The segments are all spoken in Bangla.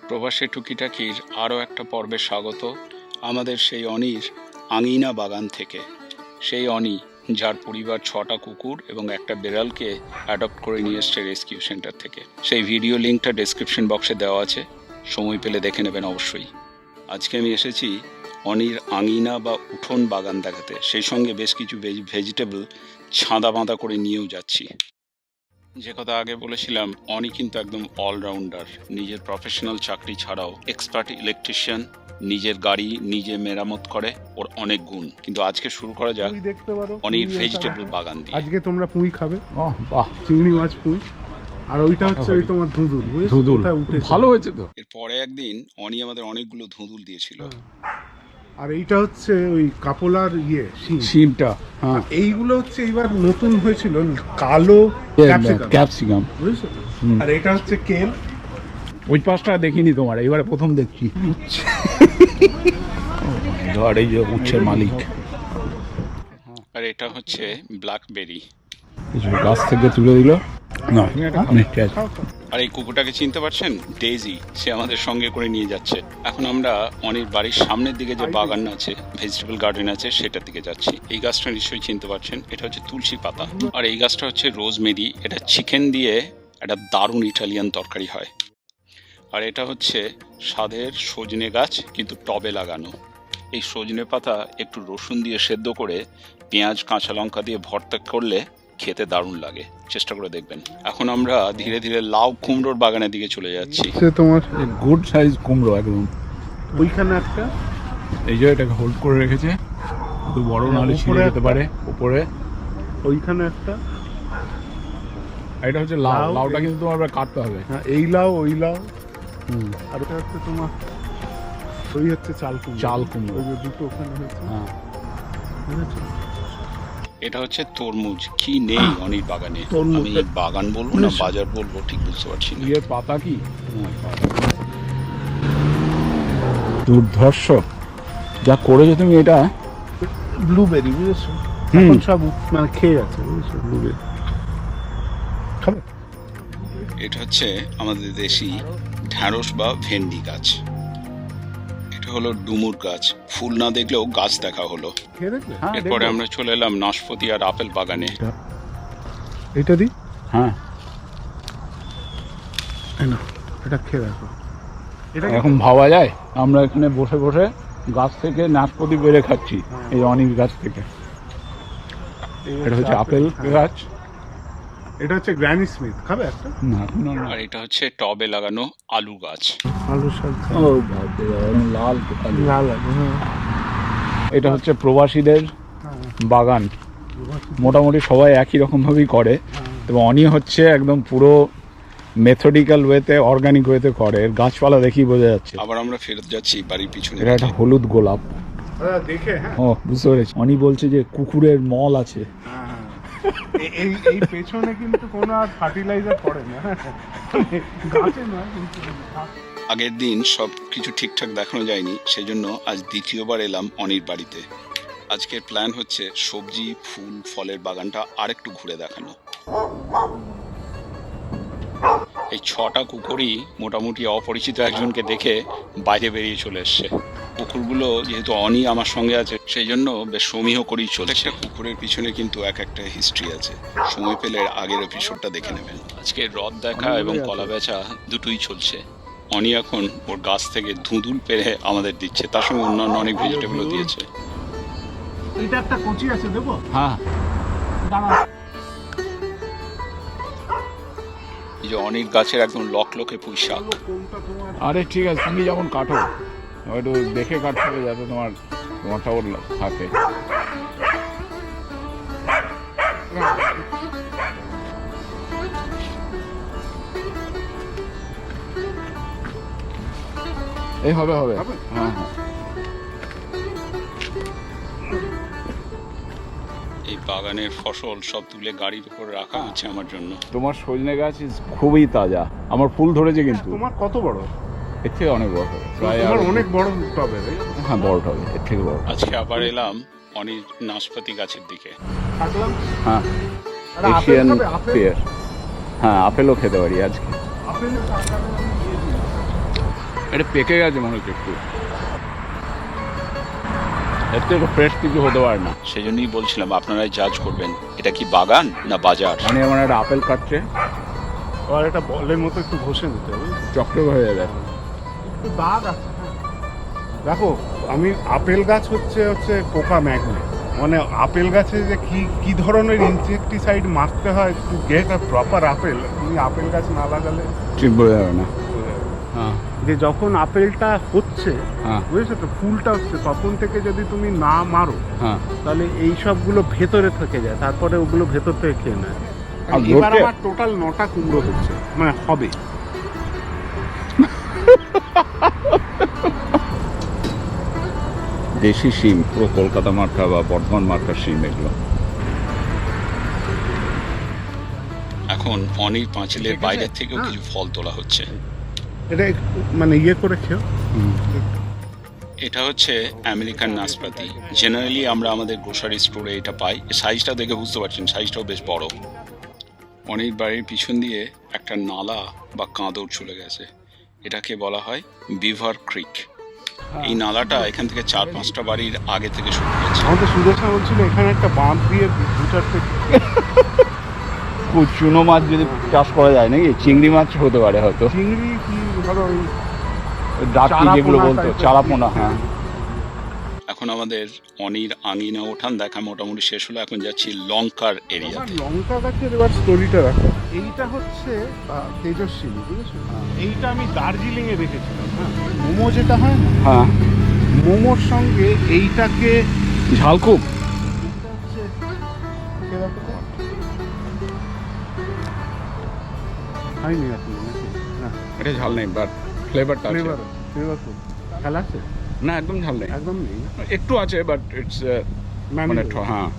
প্রবাসী টুকিটাকির আরও একটা পর্বে স্বাগত আমাদের সেই অনির আঙিনা বাগান থেকে। সেই অনি যার পরিবার 6টা কুকুর এবং একটা বেড়ালকে অ্যাডপ্ট করে নিয়ে এসছে রেস্কিউ সেন্টার থেকে। সেই ভিডিও লিঙ্কটা ডেসক্রিপশন বক্সে দেওয়া আছে, সময় পেলে দেখে নেবেন অবশ্যই। আজকে আমি এসেছি অনির আঙিনা বা উঠোন বাগান দেখাতে, সেই সঙ্গে বেশ কিছু ভেজিটেবল ছাঁদা বাঁধা করে নিয়েও যাচ্ছি। যে কথা আগে বলেছিলাম, অনি কিন্তু একদম অলরাউন্ডার। নিজের প্রফেশনাল চাকরি ছাড়াও এক্সপার্ট ইলেকট্রিশিয়ান, নিজের গাড়ি নিজে মেরামত করে, ওর অনেক গুণ। কিন্তু আজকে শুরু করা যাক অনির ভেজিটেবল বাগান দিয়ে। আজকে তোমরা পুঁই খাবে। বাহ, চিংড়ি মাছ পুঁই, আর ওইটা হচ্ছে ওই তোমার ধুঁদুল। ধুঁদুল ভালো হয়েছে তো। এরপরে একদিন অনি আমাদের অনেকগুলো ধুঁদুল দিয়েছিল। আর এইটা হচ্ছে ওই কাপলার শিমটা। হ্যাঁ, এইগুলো হচ্ছে এইবার নতুন হয়েছিল কালো ক্যাপসিকাম। বুঝেছো? আর এটা হচ্ছে কেল। ওই পাশটা দেখিনি তোমার, এবারে প্রথম দেখছি। ধর এই যে উচ্ছের মালিক। আর এটা হচ্ছে ব্ল্যাকবেরি। কিছু গাছ থেকে তুলে দিল না, অনেকটা আছে। আর এই কুকুরটাকে চিনতে পারছেন? ডেইজি। সে আমাদের সঙ্গে করে নিয়ে যাচ্ছে। এখন আমরা অনির বাড়ির সামনের দিকে যে বাগান আছে, ভেজিটেবল গার্ডেন আছে, সেটার দিকে যাচ্ছি। এই গাছটা নিশ্চয়ই চিনতে পারছেন, এটা হচ্ছে তুলসী পাতা। আর এই গাছটা হচ্ছে রোজমেরি। এটা চিকেন দিয়ে একটা দারুণ ইটালিয়ান তরকারি হয়। আর এটা হচ্ছে স্বাদের সজনে গাছ, কিন্তু টবে লাগানো। এই সজনে পাতা একটু রসুন দিয়ে সেদ্ধ করে পেঁয়াজ কাঁচা লঙ্কা দিয়ে ভর্তা করলে খেতে দারুণ লাগে, চেষ্টা করে দেখবেন। এখন আমরা ধীরে ধীরে লাউ কুমড়োর বাগানের দিকে চলে যাচ্ছি। তোমার গুড সাইজ কুমড়ো একদম। ওইখানে একটা, এই যে এটাকে হোল্ড করে রেখেছে, একটু বড় নাহলে ছিঁড়ে যেতে পারে। উপরে ওইখানে একটা, এটা হচ্ছে লাউ। লাউটা কিন্তু তোমার কাটতে হবে। হ্যাঁ, এই লাউ ওই লাউ। আর ওটা হচ্ছে তোমার ওই হচ্ছে চাল কুমড়ো। চাল কুমড়ো, ওই যে দুটো ওখানে হয়েছে। হ্যাঁ, বুঝেছো? এটা হচ্ছে তরমুজ। কি নেই অনির বাগানে, তরমুজ। আমি বাগান বলবো না বাজার বলবো ঠিক বুঝতে পারছি না। এর পাতা কি দুর্ধর্ষ যা করেছো তুমি। এটা ব্লুবেরি, বুঝেছো? এখন সব মানে খেয়ে যাচ্ছে, বুঝেছো? ব্লুবেরি খাবে? এটা হচ্ছে আমাদের দেশি ঢ্যাঁড়স বা ভেন্ডি গাছ। এটা হলো ডুমুর গাছ। ফুল না দেখলেও গাছ দেখা হলো। খেয়ে দেখবে? এরপরে আমরা চলে এলাম নাশপাতি আর আপেল বাগানে। এটা দি। হ্যাঁ, এটা খেয়ে দেখো। এটা এখন ভাবা যায় আমরা এখানে বসে বসে গাছ থেকে নাশপাতি বেড়ে খাচ্ছি, এই অনেক গাছ থেকে। এটা হচ্ছে আপেল গাছ। এটা হচ্ছে গ্র্যানি স্মিথ। খাবে একটা? না, আর এটা হচ্ছে টবে লাগানো আলু গাছ। আলু শাক। ও লাল লাল আলু। এটা হচ্ছে প্রবাসীদের বাগান। মোটামুটি সবাই একই রকম ভাবেই করে, এবং অনি হচ্ছে একদম পুরো মেথডিক্যাল ওয়েতে, অর্গানিক ওয়েতে করে। গাছপালা দেখি বোঝা যাচ্ছে। আবার আমরা ফেরত যাচ্ছি বাড়ির পিছনে। এটা একটা হলুদ গোলাপ। দেখে, হ্যাঁ। ও, বুঝতে পেরেছি। অনি বলছে যে কুকুরের মল আছে। এই পেছনে কিন্তু কোনো আর ফার্টিলাইজার পড়ে না, গাছে নয় কিন্তু। আগের দিন সব কিছু ঠিকঠাক দেখানো যায়নি, সেজন্য আজ দ্বিতীয়বার এলাম অনির বাড়িতে। আজকের প্ল্যান হচ্ছে সবজি ফুল ফলের বাগানটা আরেকটু ঘুরে দেখানো। এই 6টা কুকুরই মোটামুটি অপরিচিত একজনকে দেখে বাইরে বেরিয়ে চলে এসছে। কুকুরগুলো যেহেতু অনি আমার সঙ্গে আছে, সেই জন্য বেশ সমীহ করেই চলছে। কুকুরের পিছনে কিন্তু এক একটা হিস্ট্রি আছে, সময় পেলে আগের এপিসোডটা দেখে নেবেন। আজকে রথ দেখা এবং কলা বেচা দুটোই চলছে। অনি এখন ওর গাছ থেকে ধুঁদুল পেরে আমাদের দিচ্ছে, তার সঙ্গে অন্যান্য অনেক ভেজিটেবলও দিয়েছে। এটা একটা কচি আছে, দেবো? হ্যাঁ, এই যে অনির গাছের একদম লকলকে পুঁই শাক। আরে ঠিক আছে, তুমি যেমন কাটো একটু দেখে কাটতে হবে, যাতে তোমারটা ওর থাকে। এই হবে। হ্যাঁ, এই বাগানের ফসল সব তুলে গাড়ির উপর রাখা হচ্ছে আমার জন্য। তোমার সজনে গাছ খুবই তাজা। আমার ফুল ধরেছে কিন্তু। তোমার কত বড়? এর থেকে অনেক বড় হবে, প্রায় অনেক বড় টবে। হ্যাঁ, বড় হবে, এর থেকে বড়। আজকে আবার এলাম অনির নাশপাতি গাছের দিকে। হ্যাঁ, এশিয়ান পেয়ার। হ্যাঁ, আপেলও খেতে পারি আজকে। এটা পেকে গেছে মনে হচ্ছে একটু, এর থেকে ফ্রেশ কিছু হতে পারে না। সেই জন্যই বলছিলাম আপনারাই জাজ করবেন এটা কি বাগান না বাজার। অনি আমার একটা আপেল কাটছে, আর এটা বলের মতো একটু ঘষে নিতে হবে, চকচক হয়ে যাবে। একটু দাগ আছে। দেখো আমি আপেল গাছ হচ্ছে পোকা ম্যাগনেট, মানে আপেল গাছে যে কি ধরনের ইনসেকটিসাইড মারতে হয় to get a proper apple, তুমি আপেল গাছ না লাগালে ঠিক বোঝা যাবে না। হ্যাঁ যে যখন আপেলটা হচ্ছে, হ্যাঁ বুঝেছো তো, ফুলটা হচ্ছে, তখন থেকে যদি তুমি না মারো হ্যাঁ। তাহলে এই সবগুলো ভেতরে থেকে যায়, তারপরে ওগুলো ভেতর থেকে খেয়ে নেয়। আর এবার লোকে- আমার টোটাল 9টা কুমড়ো হচ্ছে, মানে হবে। দেশি শিম, পুরো কলকাতা মার্কা বা বর্ধমান মার্কার শিম এগুলো। এখন অনির পাঁচিলের বাইরের থেকেও কিছু ফল তোলা হচ্ছে। এটা মানে ইয়ে করে খেও। এটা হচ্ছে আমেরিকান নাশপাতি। জেনারেলি আমরা আমাদের গ্রোসারি স্টোরে এটা পাই। সাইজটা দেখে বুঝতে পারছেন, সাইজটাও বেশ বড়। অনির বাড়ির পিছন দিয়ে একটা নালা বা কাঁদর চলে গেছে, এটাকে বলা হয় বিভার ক্রিক। এই নালাটা এখান থেকে 4-5টা বাড়ির আগে থেকে শুরু হয়েছে। আমাদের সুদর্শন বলছিল এখানে একটা বাঁধ দিয়ে 2-4টে চুনো মাছ যদি চাষ করা যায় নাকি, চিংড়ি মাছ হতে পারে হয়তো, চিংড়ি কি ধরো ওই ডাকি যেগুলো চারাপোনা বলতো, type-এর চারাপোনা। হ্যাঁ এখন আমাদের অনির আঙিনা ওঠান দেখা মোটামুটি শেষ হলো। এখন যাচ্ছি লঙ্কার এরিয়া। আমার লঙ্কা গাছের এবার স্টোরিটা রাখো। এইটা হচ্ছে তেজস্বিনী, বুঝেছো? এইটা আমি দার্জিলিং এ দেখেছিলাম। হ্যাঁ, মোমো যেটা হয় না, হ্যাঁ। মোমোর সঙ্গে এইটাকে ঝালকুপ এটা হচ্ছে কে দেখো তো? খাইনি এখন নাকি? না, এটা ঝাল নেই, বাট ফ্লেভারটা আছে। ফ্লেভার খুব খেলা আছে, না একদম ঝাল নেই, একদম নেই না? একটু আছে, বাট ইটস মানে Manageable। হ্যাঁ।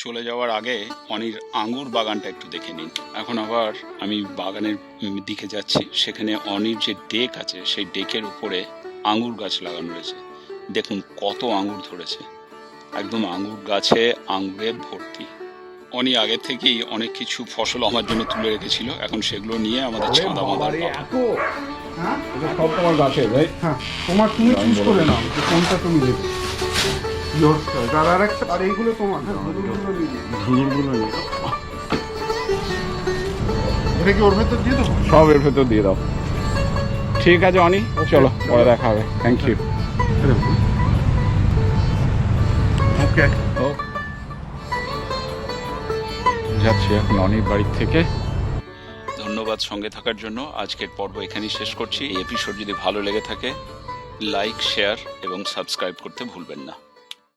চলে যাওয়ার আগে অনির আঙ্গুর বাগানটা একটু দেখে নিন। এখন আবার আমি বাগানের দিকে যাচ্ছি। সেখানে অনির যে ডেক আছে, সেই ডেকের উপরে আঙ্গুর গাছ লাগানো রয়েছে। দেখুন কত আঙ্গুর ধরেছে, একদম আঙ্গুর গাছে আঙ্গুরে ভর্তি। অনি আগে থেকেই অনেক কিছু ফসল আমার জন্য তুলে রেখেছিল, এখন সেগুলো নিয়ে আমাদের ছাদা বাঁধার পালা। হ্যাঁ সব তোমার গাছে ভাই। হ্যাঁ, তুমি চুজ করে নাও যে কোনটা তুমি নেবে। Yours choice। আর আরেকটা, আর এইগুলো তোমার, হ্যাঁ, ধুদুরগুলো নিয়ে নিও। ধুদুরগুলো নিয়ে দাও। এটা কি ওর ভেতর দিয়ে দেবো? সব এর ভেতর দিয়ে দাও। ঠিক আছে অনি, চলো পরে দেখা হবে। Thank you. ওকে। যাচ্ছি এখন অনির বাড়ির থেকে। ধন্যবাদ সঙ্গে থাকার জন্য। আজকের পর্ব এখানেই শেষ করছি। এই এপিসোড যদি ভালো লেগে থাকে লাইক, শেয়ার এবং সাবস্ক্রাইব করতে ভুলবেন না।